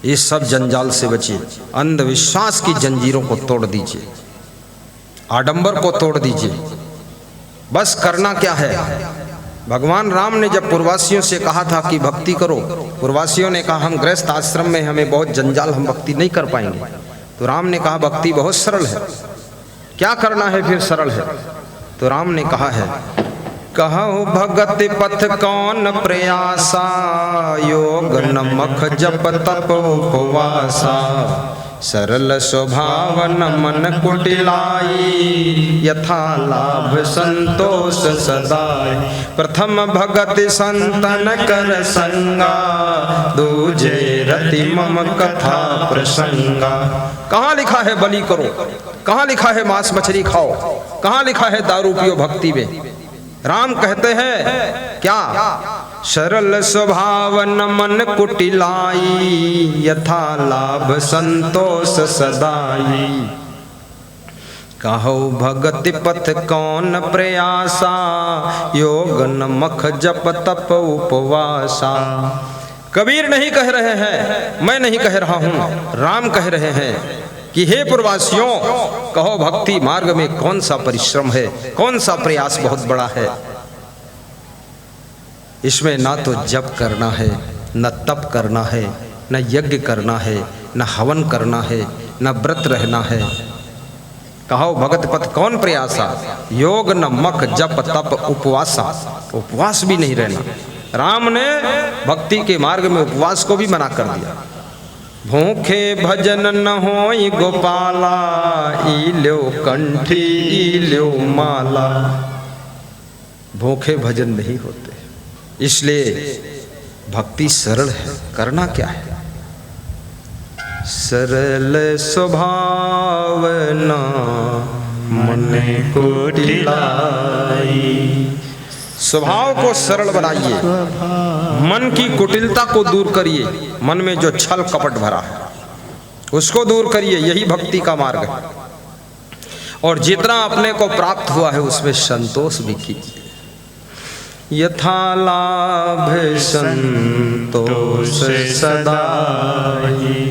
ये सब जंजाल से बचिए, अंधविश्वास की जंजीरों को तोड़ दीजिए, आडंबर को तोड़ दीजिए। बस करना क्या है? भगवान राम ने जब पूर्ववासियों से कहा था कि भक्ति करो, पूर्ववासियों ने कहा हम गृहस्थ आश्रम में हमें बहुत जंजाल, हम भक्ति नहीं कर पाएंगे। तो राम ने कहा भक्ति बहुत सरल है, क्या करना है फिर सरल है? तो राम ने कहा है, कहु भगति पथ कौन प्रयासा, योग नमक जप तप उपवासा, सरल स्वभाव न मन कुटिलाई, यथा लाभ संतोष सदाय, प्रथम भगति संतन कर संगा, दूजे रति मम कथा प्रसंगा। कहाँ लिखा है बलि करो, कहाँ लिखा है मांस मछली खाओ, कहाँ लिखा है दारू पियो भक्ति में? राम कहते हैं क्या? सरल स्वभाव न मन कुटिलाई, यथा लाभ संतोष सदाई, कहो भगति पथ कौन प्रयासा, योग नमक जप तप उपवासा। कबीर नहीं कह रहे हैं, मैं नहीं कह रहा हूं, राम कह रहे हैं कि हे पूर्ववासियों, कहो भक्ति मार्ग में कौन सा परिश्रम है, कौन सा प्रयास बहुत बड़ा है। इसमें ना तो जप करना है, न तप करना है, न यज्ञ करना है, न हवन करना है, न व्रत रहना है। कहो भगत पथ कौन प्रयासा, योग न मक जप तप उपवासा, उपवास भी नहीं रहना। राम ने भक्ति के मार्ग में उपवास को भी मना कर दिया। भूखे भजन न होई गोपाला, ई ल्यो कंठी ई ल्यो माला। भूखे भजन नहीं होते, इसलिए भक्ति सरल है। करना क्या है? सरल स्वभाव न मन कुटिलाई, स्वभाव को सरल बनाइए, मन की कुटिलता को दूर करिए, मन में जो छल कपट भरा है उसको दूर करिए, यही भक्ति का मार्ग है। और जितना अपने को प्राप्त हुआ है उसमें संतोष भी कीजिए। यथा लाभ संतोष सदाई,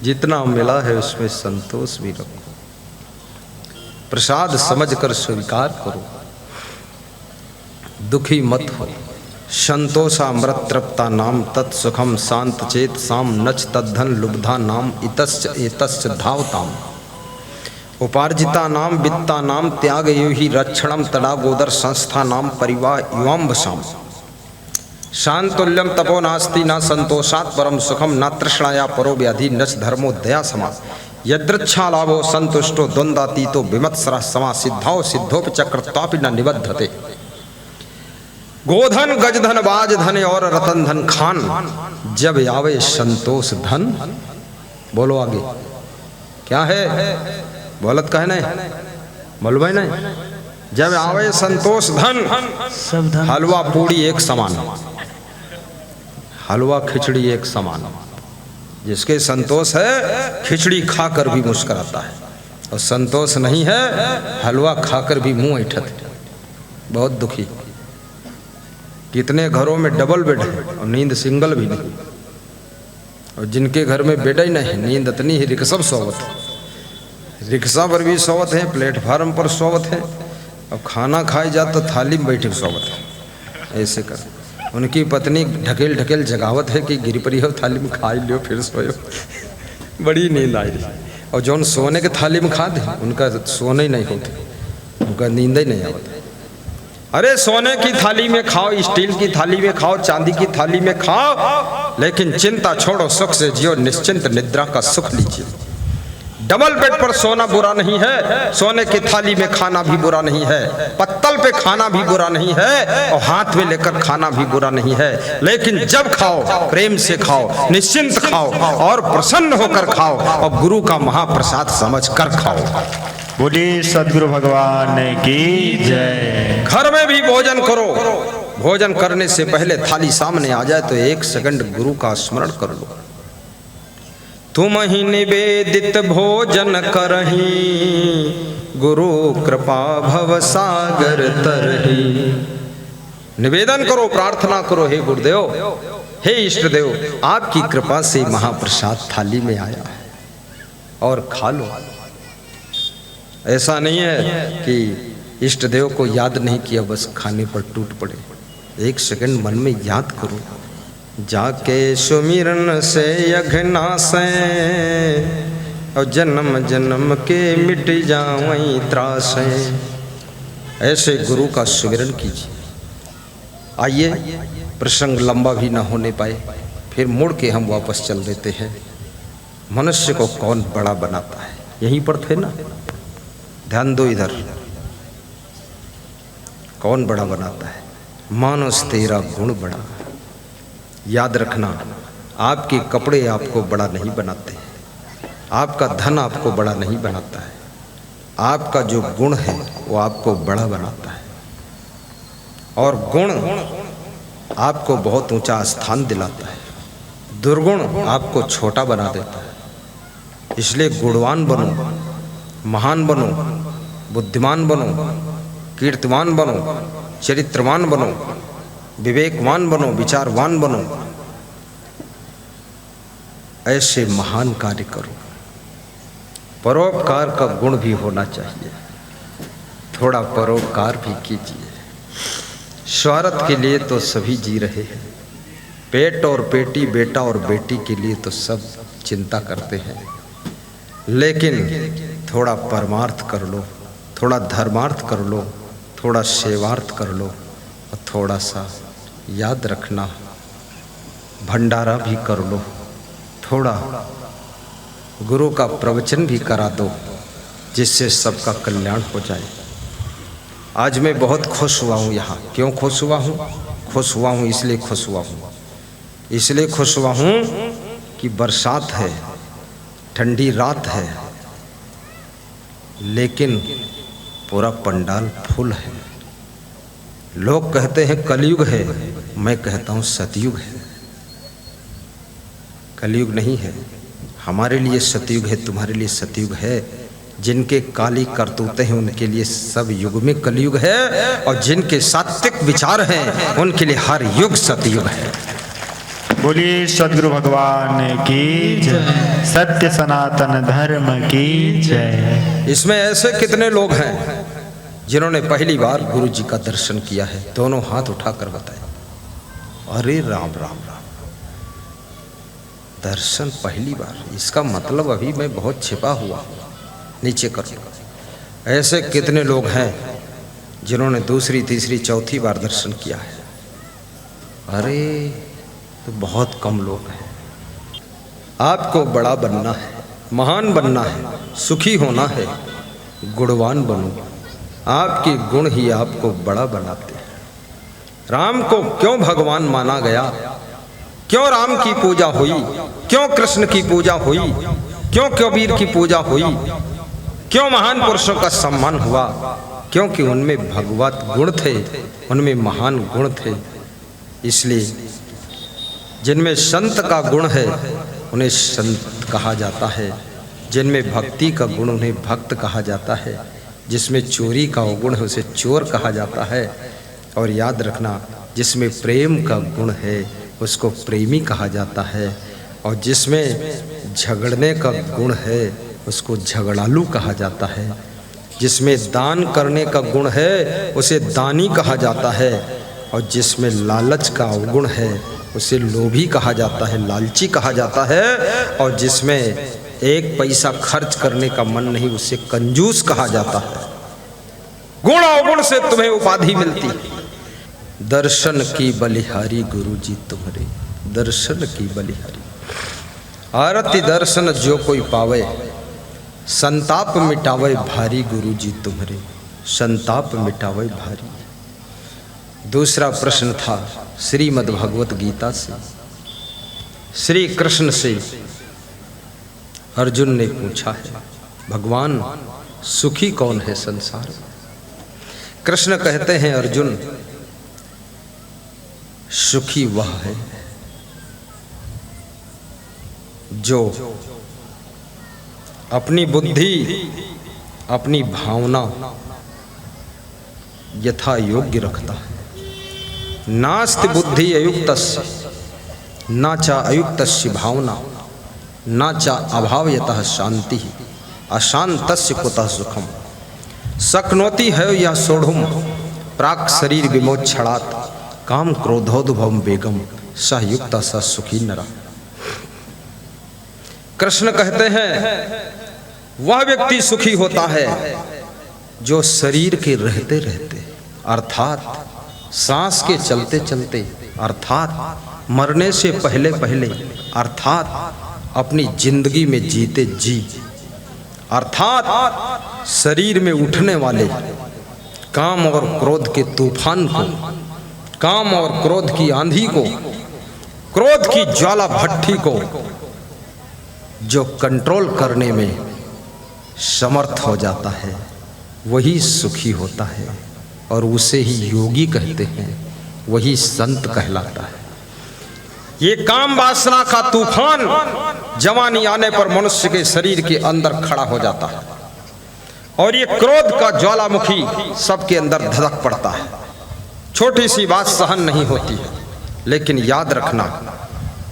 जितना मिला है उसमें संतोष भी रखो, प्रसाद समझकर स्वीकार करो, दुखी मत हो। संतोषामृत तृप्ता नाम तत्सुखम शांत चेत साम नच तद्धन लुब्धा नाम इतश्च एतश्च धावताम, उपार्जिता नाम वित्ता नाम त्याग यो ही रक्षणम तड़ा गोदर संस्था नाम परिवार युवाम्बसाम, शांतुल्यम तपो नास्ति न संतोषात् परम सुखम न तृष्णाया परो व्याधि नच धर्मो दया समा, यदृच्छा लाभो संतुष्टो द्वंद्वातीतो विमत्सरः समा, सिद्धाओ सिद्धोपि चक्रत्वापि न निबद्धते। गोधन गजधन बाज धन और रतन धन खान, जब आवे संतोष धन। बोलो आगे क्या है? बोलत कहे नहीं, बोल भाई नहीं। जब आवे संतोष धन, सब धन हलवा पूड़ी एक समान, हलवा खिचड़ी एक समान। जिसके संतोष है खिचड़ी खाकर भी मुस्कुराता है, और संतोष नहीं है हलवा खाकर भी मुंह ऐठत है, बहुत दुखी। कितने घरों में डबल बेड है और नींद सिंगल भी नहीं, और जिनके घर में बेड ही नहीं नींद इतनी ही रिक्शा सोवत है, रिक्शा पर भी सोवत है, प्लेटफार्म पर सोवत है, अब खाना खाए जा तो थाली में बैठे सोवत है। ऐसे कर उनकी पत्नी ढकेल ढकेल जगावत है कि गिर पड़ी हो थाली में खा लियो फिर सोयो। बड़ी नींद आई रही। और जौन सोने के थाली में खा दे उनका सोने ही नहीं होते, उनका नींद ही नहीं आवत। अरे सोने की थाली में खाओ, स्टील की थाली में खाओ, चांदी की थाली में खाओ, लेकिन चिंता छोड़ो, सुख से जियो, निश्चिंत निद्रा का सुख लीजिए। डबल बेड पर सोना बुरा नहीं है, सोने की थाली में खाना भी बुरा नहीं है, पत्तल पे खाना भी बुरा नहीं है, और हाथ में लेकर खाना भी बुरा नहीं है। लेकिन जब खाओ प्रेम से खाओ, निश्चिंत खाओ और प्रसन्न होकर खाओ, और गुरु का महाप्रसाद समझ कर खाओ। बोलिए सदगुरु भगवान की जय। घर में भी भोजन करो, भोजन करने से पहले थाली सामने आ जाए तो 1 सेकंड गुरु का स्मरण कर लो। तुम ही निवेदित भोजन करही, गुरु कृपा भव सागर तरही। निवेदन करो, प्रार्थना करो, हे गुरुदेव हे इष्ट देव, आपकी कृपा से महाप्रसाद थाली में आया है और खा लो। ऐसा नहीं है कि इष्ट देव को याद नहीं किया बस खाने पर टूट पड़े। एक सेकंड मन में याद करो, जाके सुमिरन से यघनासे और जन्म जन्म के मिट जावई त्रासे। ऐसे गुरु का सुमिरन कीजिए। आइए, प्रसंग लंबा भी ना होने पाए, फिर मुड़ के हम वापस चल देते हैं। मनुष्य को कौन बड़ा बनाता है? यहीं पर थे ना, ध्यान दो इधर। कौन बड़ा बनाता है? मानस तेरा गुण बड़ा। याद रखना, आपके कपड़े आपको बड़ा नहीं बनाते, आपका धन आपको बड़ा नहीं बनाता है, आपका जो गुण है वो आपको बड़ा बनाता है। और गुण आपको बहुत ऊंचा स्थान दिलाता है, दुर्गुण आपको छोटा बना देता है। इसलिए गुणवान बनो, महान बनो, बुद्धिमान बनो, कीर्तिवान बनो, चरित्रवान बनो, विवेकवान बनो, विचारवान बनो। ऐसे महान कार्य करो। परोपकार का गुण भी होना चाहिए, थोड़ा परोपकार भी कीजिए। स्वार्थ के लिए तो सभी जी रहे हैं, पेट और पेटी, बेटा और बेटी के लिए तो सब चिंता करते हैं, लेकिन थोड़ा परमार्थ कर लो, थोड़ा धर्मार्थ कर लो, थोड़ा सेवार्थ कर लो, और थोड़ा सा याद रखना भंडारा भी कर लो, थोड़ा गुरु का प्रवचन भी करा दो, जिससे सबका कल्याण हो जाए। आज मैं बहुत खुश हुआ हूँ यहाँ। क्यों खुश हुआ हूँ? खुश हुआ हूँ इसलिए खुश हुआ हूँ, इसलिए खुश हुआ हूँ कि बरसात है, ठंडी रात है, लेकिन पूरा पंडाल फुल है। लोग कहते हैं कलयुग है, मैं कहता हूँ सतयुग है। कलयुग नहीं है, हमारे लिए सतयुग है, तुम्हारे लिए सतयुग है। जिनके काली करतूतें हैं उनके लिए सब युग में कलयुग है, और जिनके सात्विक विचार हैं उनके लिए हर युग सतयुग है। बोलिए सदगुरु भगवान की जय, सत्य सनातन धर्म की जय। इसमें ऐसे कितने लोग हैं जिन्होंने पहली बार गुरु जी का दर्शन किया है? दोनों हाथ उठाकर बताए। अरे राम राम राम, दर्शन पहली बार, इसका मतलब अभी मैं बहुत छिपा हुआ हूँ। नीचे करो। ऐसे कितने लोग हैं जिन्होंने दूसरी, तीसरी, चौथी बार दर्शन किया है? अरे तो बहुत कम लोग हैं। आपको बड़ा बनना है, महान बनना है, सुखी होना है, गुणवान बनो। आपके गुण ही आपको बड़ा बनाते हैं। राम को क्यों भगवान माना गया? क्यों राम की पूजा हुई? क्यों कृष्ण की पूजा हुई? क्यों कबीर की पूजा हुई? क्यों महान पुरुषों का सम्मान हुआ? क्योंकि उनमें भगवत गुण थे, उनमें महान गुण थे। इसलिए जिनमें संत का गुण है उन्हें संत कहा जाता है, जिनमें भक्ति का गुण उन्हें भक्त कहा जाता है, जिसमें चोरी का गुण है उसे चोर कहा जाता है। और याद रखना, जिसमें प्रेम का गुण है उसको प्रेमी कहा जाता है, और जिसमें झगड़ने का गुण है उसको झगड़ालू कहा जाता है, जिसमें दान करने का गुण है उसे दानी कहा जाता है, और जिसमें लालच का अवगुण है उसे लोभी कहा जाता है, लालची कहा जाता है, और जिसमें एक पैसा खर्च करने का मन नहीं उसे कंजूस कहा जाता है। गुण अवगुण से तुम्हें उपाधि मिलती है। दर्शन की बलिहारी गुरु जी तुम्हारे, दर्शन की बलिहारी। आरती दर्शन जो कोई पावे, संताप मिटावे भारी गुरु जी तुम्हारे, संताप मिटावे भारी। दूसरा प्रश्न था श्रीमद् भगवत गीता से, श्री कृष्ण से अर्जुन ने पूछा है, भगवान सुखी कौन है संसार में? कृष्ण कहते हैं, अर्जुन सुखी वह है जो अपनी बुद्धि, अपनी भावना यथा योग्य रखता है। नास्ति बुद्धि अयुक्तस्य ना चा अयुक्तस्य भावना ना चा अभावयतः शांति अशांतस्य कुतः सुखम शक्नोति है यह सोढ़ुम प्राक शरीर विमोक्षणात् काम क्रोधोद्भवम वेगम सह युक्त स सुखी नरा। कृष्ण कहते हैं वह व्यक्ति सुखी होता है जो शरीर के रहते रहते अर्थात सांस के चलते चलते अर्थात मरने से पहले पहले अर्थात अपनी जिंदगी में जीते जी अर्थात शरीर में उठने वाले काम और क्रोध के तूफान को, काम और क्रोध की आंधी को, क्रोध की ज्वाला भट्टी को जो कंट्रोल करने में समर्थ हो जाता है वही सुखी होता है और उसे ही योगी कहते हैं, वही संत कहलाता है। ये काम वासना का तूफान जवानी आने पर मनुष्य के शरीर के अंदर खड़ा हो जाता है और ये क्रोध का ज्वालामुखी सबके अंदर धधक पड़ता है। छोटी सी बात सहन नहीं होती है, लेकिन याद रखना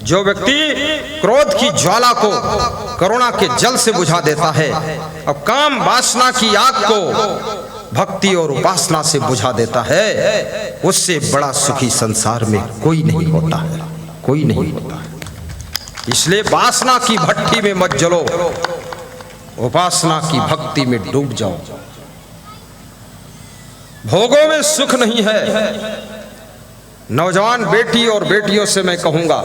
जो व्यक्ति क्रोध की ज्वाला को करुणा के जल से बुझा देता है और काम वासना की आग को भक्ति और उपासना से बुझा देता है, उससे बड़ा सुखी संसार में कोई नहीं होता है, कोई नहीं होता है। इसलिए वासना की भट्टी में मत जलो, उपासना की भक्ति में डूब जाओ। भोगों में सुख नहीं है। नौजवान बेटी और बेटियों से मैं कहूंगा,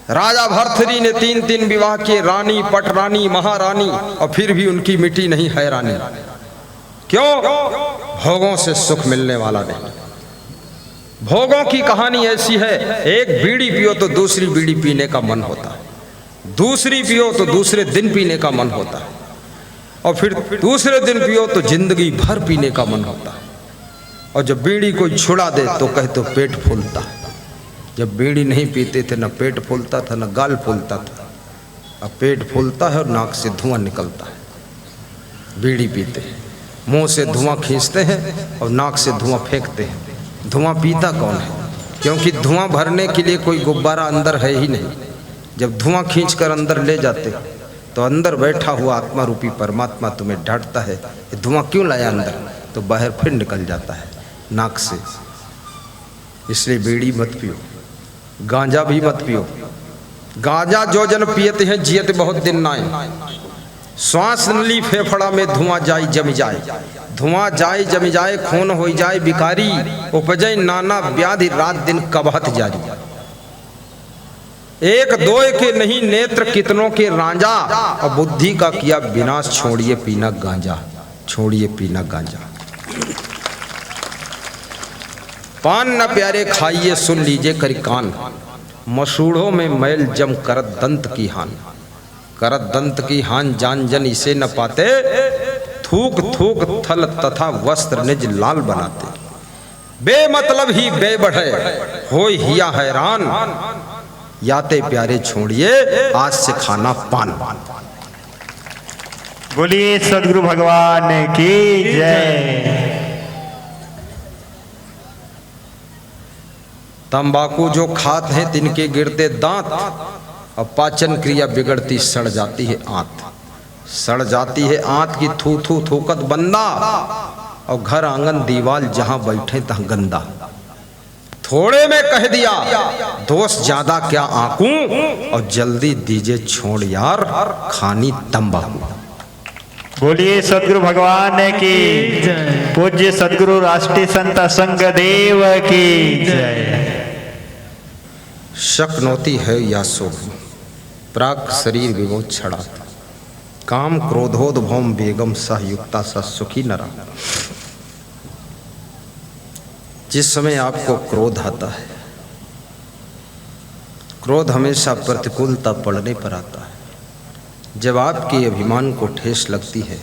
राजा भर्तृहरि ने 3 विवाह किए, रानी, पटरानी, महारानी, और फिर भी उनकी मिटी नहीं हैरानी। क्यों? भोगों से सुख मिलने वाला नहीं। भोगों की कहानी ऐसी है, एक बीड़ी पियो तो दूसरी बीड़ी पीने का मन होता है, दूसरी पियो तो दूसरे दिन पीने का मन होता है, और फिर दूसरे दिन पियो तो जिंदगी भर पीने का मन होता है। और जब बीड़ी कोई छुड़ा दे तो कहे तो पेट फूलता है। जब बीड़ी नहीं पीते थे न पेट फूलता था न गाल फूलता था, अब पेट फूलता है और नाक से धुआं निकलता है। बीड़ी पीते हैं, मुंह से धुआं खींचते हैं और नाक से धुआं फेंकते हैं। धुआं पीता कौन है? क्योंकि धुआं भरने के लिए कोई गुब्बारा अंदर है ही नहीं। जब धुआं खींच कर अंदर ले जाते तो अंदर बैठा हुआ आत्मा रूपी परमात्मा तुम्हें डांटता है, ये धुआं क्यों लाया अंदर? तो बाहर फिर निकल जाता है नाक से। इसलिए बीड़ी मत पियो, गांजा भी मत पियो। गांजा जो जन पियते हैं जियत बहुत दिन नाए। श्वास नली फेफड़ा में धुआं जाई जम जाए, धुआं जाई जम जाए, खून हो जाए बिकारी, उपजय नाना व्याधि रात दिन कबहत जारी। एक दो के नहीं नेत्र कितनों के रांझा, और बुद्धि का किया विनाश, छोड़िए पीना गांजा, छोड़िए पीना गांजा। पान न प्यारे खाइए सुन लीजिए करी कान, मसूड़ों में मैल जम करत दंत की हान। करत दंत की हान जान जन इसे न पाते, थूक थूक थल तथा वस्त्र निज लाल बनाते। बेमतलब ही बे बढ़े होय हिया हैरान, याते प्यारे छोड़िए आज से खाना पान। बोलिए सदगुरु भगवान की जय। तंबाकू जो खात हैं तिनके गिरते दांत, और पाचन क्रिया बिगड़ती सड़ जाती है आंत। सड़ जाती है आंत की थू थू थूकत बंदा, और घर आंगन दीवाल जहां बैठे तहां गंदा। थोड़े में कह दिया दोस्त ज्यादा क्या आंकूं, और जल्दी दीजिए छोड़ यार खानी तंबाकू। बोलिए सदगुरु भगवान की जय। पूज्य सदगुरु राष्ट्रीय संत संगदेव की जय। शक्नोति है या शोभ प्राक शरीर विमोक्षणात्, काम क्रोधोद्भवम वेगम सह युक्ता स सुखी नरा। जिस समय आपको क्रोध आता है, क्रोध हमेशा प्रतिकूलता पड़ने पर आता है। जब आपके अभिमान को ठेस लगती है,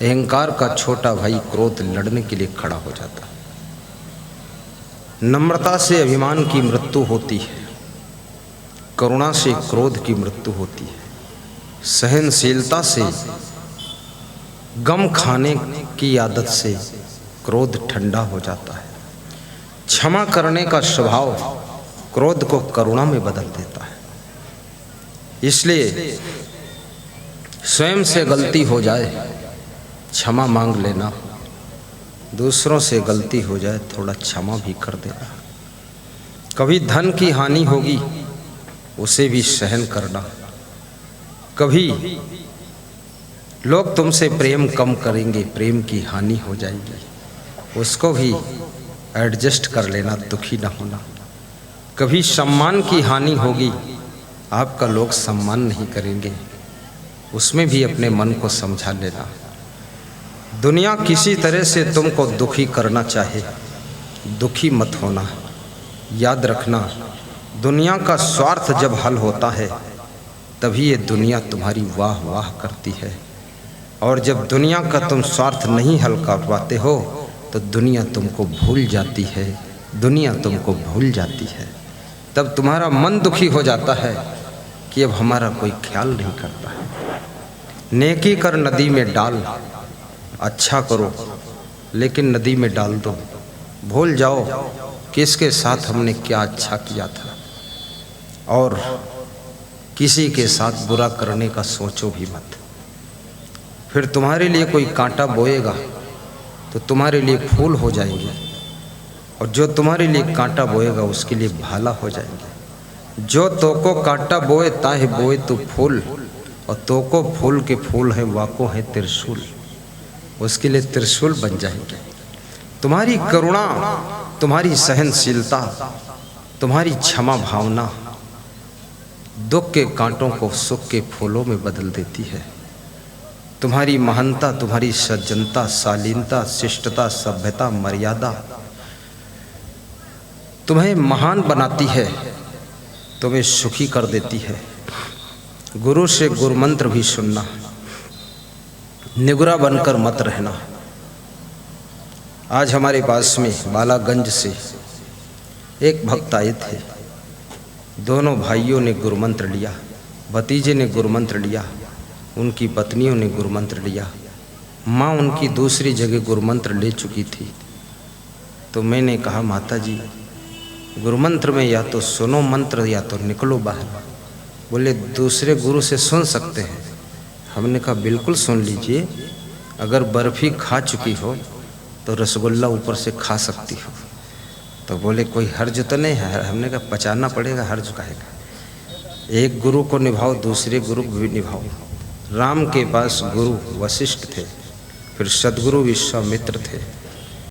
अहंकार का छोटा भाई क्रोध लड़ने के लिए खड़ा हो जाता है। नम्रता से अभिमान की मृत्यु होती है, करुणा से क्रोध की मृत्यु होती है, सहनशीलता से, गम खाने की आदत से क्रोध ठंडा हो जाता है, क्षमा करने का स्वभाव क्रोध को करुणा में बदल देता है। इसलिए स्वयं से गलती हो जाए क्षमा मांग लेना, दूसरों से गलती हो जाए थोड़ा क्षमा भी कर देना। कभी धन की हानि होगी उसे भी सहन करना। कभी लोग तुमसे प्रेम कम करेंगे, प्रेम की हानि हो जाएगी, उसको भी एडजस्ट कर लेना, दुखी ना होना। कभी सम्मान की हानि होगी, आपका लोग सम्मान नहीं करेंगे, उसमें भी अपने मन को समझा लेना। दुनिया किसी तरह से तुमको दुखी करना चाहे, दुखी मत होना। याद रखना, दुनिया का स्वार्थ जब हल होता है तभी ये दुनिया तुम्हारी वाह वाह करती है, और जब दुनिया का तुम स्वार्थ नहीं हल कर पाते हो तो दुनिया तुमको भूल जाती है, दुनिया तुमको भूल जाती है। तब तुम्हारा मन दुखी हो जाता है कि अब हमारा कोई ख्याल नहीं करता है। नेकी कर नदी में डाल, अच्छा करो लेकिन नदी में डाल दो। भूल जाओ किसके साथ हमने क्या अच्छा किया था, और किसी के साथ बुरा करने का सोचो भी मत। फिर तुम्हारे लिए कोई कांटा बोएगा तो तुम्हारे लिए फूल हो जाएंगे, और जो तुम्हारे लिए कांटा बोएगा उसके लिए भाला हो जाएंगे। जो तो को कांटा बोए ताहे बोए तो फूल, और तो को फूल के फूल है वाको है त्रिशूल, उसके लिए त्रिशूल बन जाएंगे। तुम्हारी करुणा, तुम्हारी सहनशीलता, तुम्हारी क्षमा भावना दुख के कांटों को सुख के फूलों में बदल देती है। तुम्हारी महानता, तुम्हारी सज्जनता, शालीनता, शिष्टता, सभ्यता, मर्यादा तुम्हें महान बनाती है, तुम्हें सुखी कर देती है। गुरु से गुरु मंत्र भी सुनना, निगुरा बनकर मत रहना। आज हमारे पास में बालागंज से एक भक्त आए थे, दोनों भाइयों ने गुरु मंत्र लिया, भतीजे ने गुरु मंत्र लिया, उनकी पत्नियों ने गुरु मंत्र लिया। माँ उनकी दूसरी जगह गुरु मंत्र ले चुकी थी। तो मैंने कहा माता जी गुरु मंत्र में या तो सुनो मंत्र या तो निकलो बाहर। बोले दूसरे गुरु से सुन सकते हैं। हमने कहा बिल्कुल सुन लीजिए, अगर बर्फ़ी खा चुकी हो तो रसगुल्ला ऊपर से खा सकती हो। तो बोले कोई हर्ज तो नहीं है। हमने कहा पचाना पड़ेगा, हर्ज काहेगा। एक गुरु को निभाओ, दूसरे गुरु को भी निभाओ। राम के पास गुरु वशिष्ठ थे, फिर सदगुरु विश्वामित्र थे,